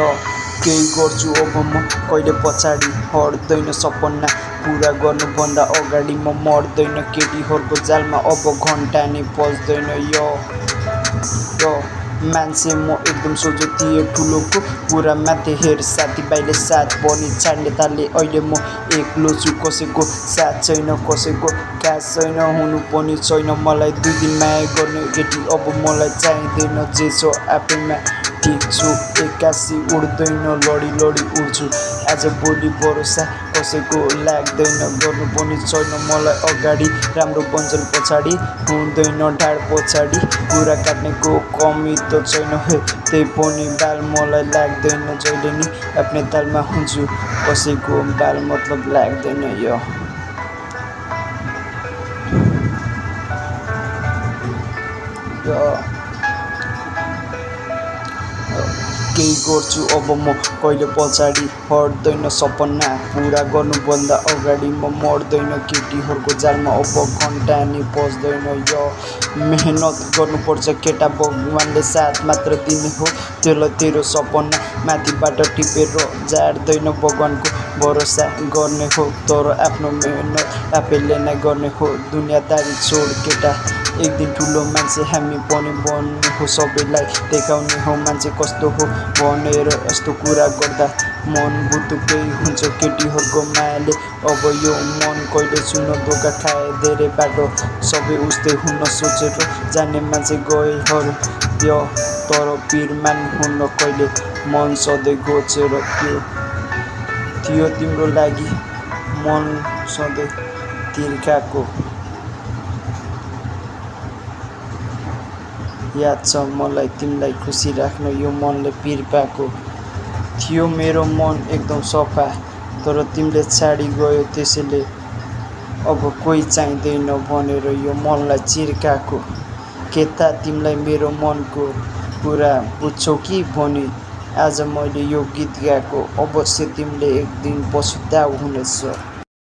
र केही गर्छु अब म कहिले पछाडि हट्दैन सपना पुरा गर्नुभन्दा अगाडि म मर्दैन केटीहरूको जालमा अब घन्टा नि पस्दैन यो मान्छे म एकदम सोझो थिएँ ठुलोको पुरा माथि हेर साथीभाइले साथ पनि छाड्ने थाले अहिले म एक्लो छु कसैको साथ छैन कसैको कास छैन हुनु पनि छैन मलाई 2 दिन माया गर्ने केटी अब मलाई चाहिँदैन जे छ आफैमा ठिक छु एक्कासी उड्दैन लडी लडी उड्छु आज भोलि भरोसा कसैको लाग्दैन गर्नु पनि छैन मलाई अगाडि राम्रो बन्छन् पछाडि हुँदैन ढाड पछाडि कुरा काट्नेको कमी त छैन हे त्यही पनि बाल मलाई लाग्दैन जहिले नि आफ्नै तालमा हुन्छु कसैको बाल मतलब लाग्दैन यो केही गर्छु अब म कहिले पछाडि हट्दैन सपना पुरा गर्नुभन्दा अगाडि म मर्दैन केटीहरूको जालमा अब घन्टा नि पस्दैन यो मेहनत गर्नुपर्छ केटा भगवानले साथ मात्र दिने हो त्यसलाई तेरो सपना माथिबाट टिपेर झार्दैन भगवानको भरोसा गर्ने हो तर आफ्नो मेहनत आफैले नै गर्ने हो दुनियादारी छोड केटा एक दिन ठुलो मान्छे हामी पनि बन्ने हो सबैलाई देखाउने हो मान्छे कस्तो हो भनेर यस्तो कुरा गर्दा मन बुटुकै हुन्छ केटीहरूको मायाले अब यो मन कहिले सुन्न धोका खाए धेरै बाटो सबै उस्तै हुन सोचेर जाने मान्छे गएहरू यो तर पिरमान हुन कहिले मन सधैँ गोचेर थियो तिम्रो लागि मन सधैँ तिर्खाको याद छ मलाई तिमीलाई खुसी राख्न यो मनले पिर पाएको थियो मेरो मन एकदम सफा तर तिमीले छाडी गयो त्यसैले अब कोही चाहिँदैन भनेर यो मनलाई चिर्काको के त तिमीलाई मेरो मनको कुरा बुझ्छौ कि भनी आज मैले यो गीत गाएको अवश्य तिमीले एक दिन पछुताउ हुनेछ।